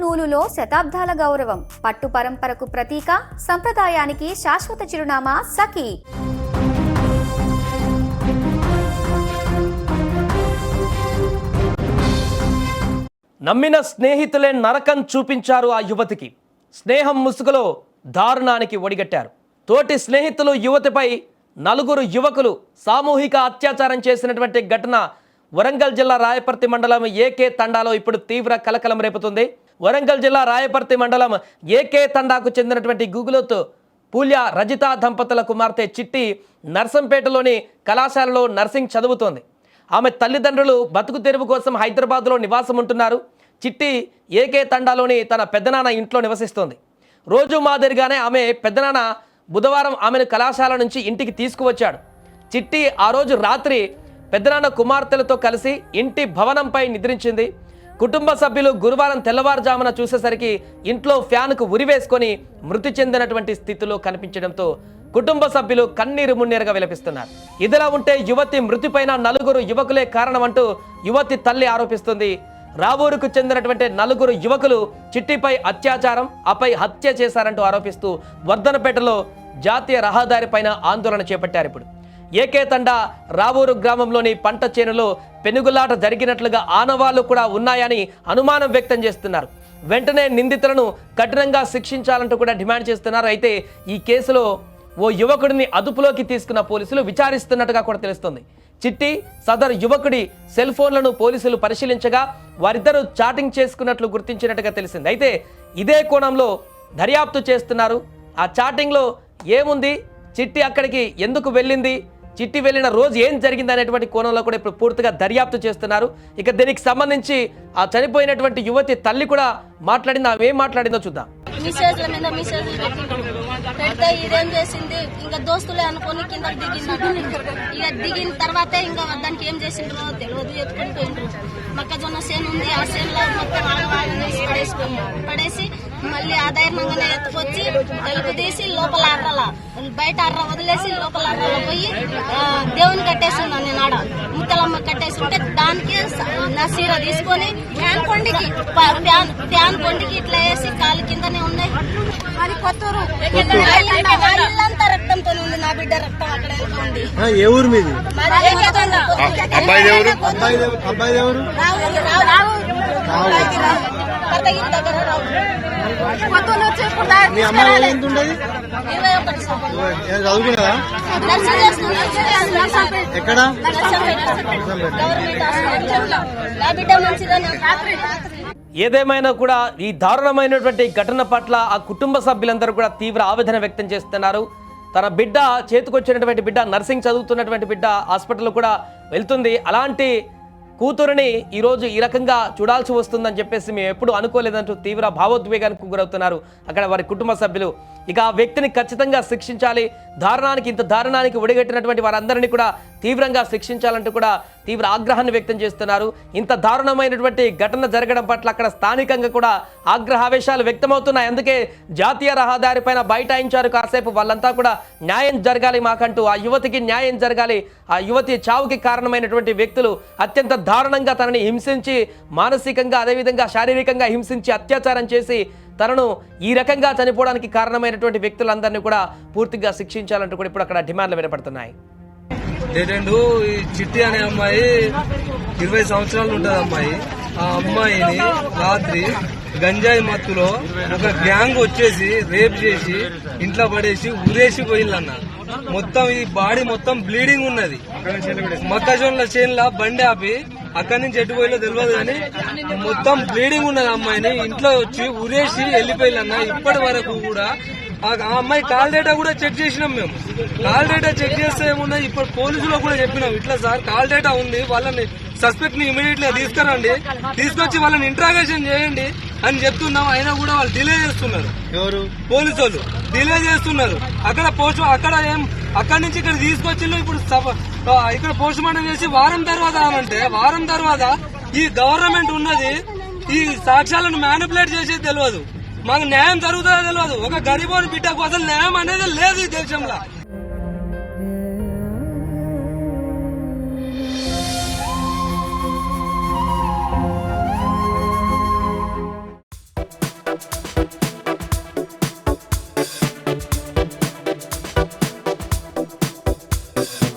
నూలులో శతాబ్దాల గౌరవం, పట్టు పరంపరకు ప్రతీక, సంప్రదాయానికి శాశ్వత చిరునామా సఖీ. నమ్మిన స్నేహితులే నరకం చూపించారు ఆ యువతికి. స్నేహం ముసుగులో దారుణానికి ఒడిగట్టారు. తోటి స్నేహితులు యువతిపై 4 యువకులు సామూహిక అత్యాచారం చేసినటువంటి ఘటన వరంగల్ జిల్లా రాయపర్తి మండలం ఏకే తండాలో ఇప్పుడు తీవ్ర కలకలం రేపుతుంది. వరంగల్ జిల్లా రాయపర్తి మండలం ఏకే తండాకు చెందినటువంటి గూగులోత్ పూల్య రజిత దంపతుల కుమార్తె చిట్టి నర్సంపేటలోని కళాశాలలో నర్సింగ్ చదువుతోంది. ఆమె తల్లిదండ్రులు బతుకు తెరువు కోసం హైదరాబాద్లో నివాసం ఉంటున్నారు. చిట్టి ఏకే తండాలోని తన పెద్దనాన్న ఇంట్లో నివసిస్తోంది. రోజు మాదిరిగానే ఆమె పెద్దనాన్న బుధవారం ఆమెను కళాశాల నుంచి ఇంటికి తీసుకువచ్చాడు. చిట్టి ఆ రోజు రాత్రి పెద్దనాన్న కుమార్తెలతో కలిసి ఇంటి భవనంపై నిద్రించింది. కుటుంబ సభ్యులు గురువారం తెల్లవారుజామున చూసేసరికి ఇంట్లో ఫ్యాన్కు ఉరివేసుకొని మృతి చెందినటువంటి స్థితిలో కనిపించడంతో కుటుంబ సభ్యులు కన్నీరు మున్నీరుగా విలపిస్తున్నారు. ఇదిలా ఉంటే యువతి మృతిపైన 4 యువకులే కారణమంటూ యువతి తల్లి ఆరోపిస్తుంది. రావూరుకు చెందినటువంటి 4 యువకులు చిట్టిపై అత్యాచారం, ఆపై హత్య చేశారంటూ ఆరోపిస్తూ వర్ధనపేటలో జాతీయ రహదారి పైన ఆందోళన చేపట్టారు. ఇప్పుడు ఏకే తండా రావూరు గ్రామంలోని పంట చేనులో పెనుగులాట జరిగినట్లుగా ఆనవాళ్లు కూడా ఉన్నాయని అనుమానం వ్యక్తం చేస్తున్నారు. వెంటనే నిందితులను కఠినంగా శిక్షించాలంటూ కూడా డిమాండ్ చేస్తున్నారు. అయితే ఈ కేసులో ఓ యువకుడిని అదుపులోకి తీసుకున్న పోలీసులు విచారిస్తున్నట్టుగా కూడా తెలుస్తుంది. చిట్టి సదరు యువకుడి సెల్ ఫోన్లను పోలీసులు పరిశీలించగా వారిద్దరూ చాటింగ్ చేసుకున్నట్లు గుర్తించినట్టుగా తెలిసింది. అయితే ఇదే కోణంలో దర్యాప్తు చేస్తున్నారు. ఆ చాటింగ్లో ఏముంది, చిట్టి అక్కడికి ఎందుకు వెళ్ళింది, చిట్టి వెళ్ళిన రోజు ఏం జరిగింది అనేటువంటి కోణంలో కూడా ఇప్పుడు పూర్తిగా దర్యాప్తు చేస్తున్నారు. ఇక దీనికి సంబంధించి ఆ చనిపోయినటువంటి యువతి తల్లి కూడా మాట్లాడింది. ఆమె ఏం మాట్లాడిందో చూద్దాం. మెసేజ్ల మీద మెసేజ్లు పెడితే ఇదేం చేసింది, ఇంకా దోస్తులే అనుకుని కింద దిగినాడు. ఇక దిగిన తర్వాతే ఇంకా దానికి ఏం చేసిండ్రో తెలియదు, ఎత్తుకొని పోయిండ్రు. మొక్కజొన్న సేను ఉంది, ఆ సేనులో మొత్తం పడేసి మళ్ళీ ఆధారంగానే ఎత్తుకొచ్చి తలుపు తీసి లోపల అర్రల బయట అర్ర వదిలేసి లోపల అర్రలో పోయి దేవుని కట్టేస్తున్నాను నేను. ఆడ ముత్తలమ్మ కట్టేసి ఉంటే దానికి నా సీర తీసుకొని ఫ్యాన్ కొండికి ఇట్లా వేసి కాలు కిందనే ఉన్నాయి. అది కొత్తూరు ఇల్లంతా రక్తంతో ఉంది. నా బిడ్డ రక్తం అక్కడ ఉంది. ఏ ఊరు మీది? కొత్తగిరి దగ్గర మీ అమ్మాయి ఎంత ఉండేది? 21 చదువుకున్నదా? ఎక్కడ? నా బిడ్డ మంచిదని. ఏదేమైనా కూడా ఈ దారుణమైనటువంటి ఘటన పట్ల ఆ కుటుంబ సభ్యులందరూ కూడా తీవ్ర ఆవేదన వ్యక్తం చేస్తున్నారు. తన బిడ్డ చేతికొచ్చినటువంటి బిడ్డ, నర్సింగ్ చదువుతున్నటువంటి బిడ్డ హాస్పిటల్ కూడా వెళ్తుంది. అలాంటి కూతురుని ఈరోజు ఈ రకంగా చూడాల్సి వస్తుందని చెప్పేసి మేము ఎప్పుడు అనుకోలేదంటూ తీవ్ర భావోద్వేగానికి గురవుతున్నారు అక్కడ వారి కుటుంబ సభ్యులు. ఇక ఆ వ్యక్తిని ఖచ్చితంగా శిక్షించాలి. ఇంత దారుణానికి ఒడిగట్టినటువంటి వారందరినీ కూడా తీవ్రంగా శిక్షించాలంటూ కూడా తీవ్ర ఆగ్రహాన్ని వ్యక్తం చేస్తున్నారు. ఇంత దారుణమైనటువంటి ఘటన జరగడం పట్ల అక్కడ స్థానికంగా కూడా ఆగ్రహావేశాలు వ్యక్తమవుతున్నాయి. అందుకే జాతీయ రహదారి పైన బైఠాయించారు కాసేపు. వాళ్ళంతా కూడా న్యాయం జరగాలి మాకంటూ, ఆ యువతికి న్యాయం జరగాలి. ఆ యువతి చావుకి కారణమైనటువంటి వ్యక్తులు అత్యంత దారుణంగా తనని హింసించి, మానసికంగా అదేవిధంగా శారీరకంగా హింసించి అత్యాచారం చేసి తనను ఈ రకంగా చనిపోవడానికి కారణమైనటువంటి వ్యక్తులందరినీ కూడా పూర్తిగా శిక్షించాలంటూ కూడా ఇప్పుడు అక్కడ డిమాండ్లు వినపడుతున్నాయి. ఈ చిట్టి అనే అమ్మాయి 20 సంవత్సరాలు ఉంటుంది అమ్మాయి. ఆ అమ్మాయిని రాత్రి గంజాయి మత్తులో ఒక గ్యాంగ్ వచ్చేసి రేప్ చేసి ఇంట్లో పడేసి ఉరేసి పోయిందన్న. మొత్తం ఈ బాడీ మొత్తం బ్లీడింగ్ ఉన్నది. మొక్కజొన్నల చేనుల బండి ఆపి అక్కడి నుంచి ఎటు పోయిలో తెలియదు కానీ మొత్తం బ్లీడింగ్ ఉన్నది. అమ్మాయిని ఇంట్లో వచ్చి ఉరేసి వెళ్ళిపోయిందన్న. ఇప్పటి వరకు కూడా ఆ అమ్మాయి కాల్ డేటా కూడా చెక్ చేసినాం మేము. కాల్ డేటా చెక్ చేస్తే ఏమున్నా, ఇప్పుడు పోలీసులకు కూడా చెప్పినాం, ఇట్లా సార్ కాల్ డేటా ఉంది, వాళ్ళని సస్పెక్ట్ ని ఇమీడియట్ గా తీసుకురండి, తీసుకొచ్చి వాళ్ళని ఇంట్రాగేషన్ చేయండి అని చెప్తున్నాం. అయినా కూడా వాళ్ళు డిలే చేస్తున్నారు. ఎవరు? పోలీసు వాళ్ళు డిలే చేస్తున్నారు. అక్కడి నుంచి ఇక్కడ తీసుకొచ్చిండ్రు. ఇప్పుడు ఇక్కడ పోస్ట్ మార్టం చేసి వారం తర్వాత అంటే వారం తర్వాత ఈ గవర్నమెంట్ ఉన్నది ఈ సాక్ష్యాలను మ్యానిపులేట్ చేసేది తెలియదు. మాకు న్యాయం జరుగుతుందో తెలియదు. ఒక గరీబోని బిడ్డకు అసలు న్యాయం అనేది లేదు ఈ దేశంలో. తెలుసు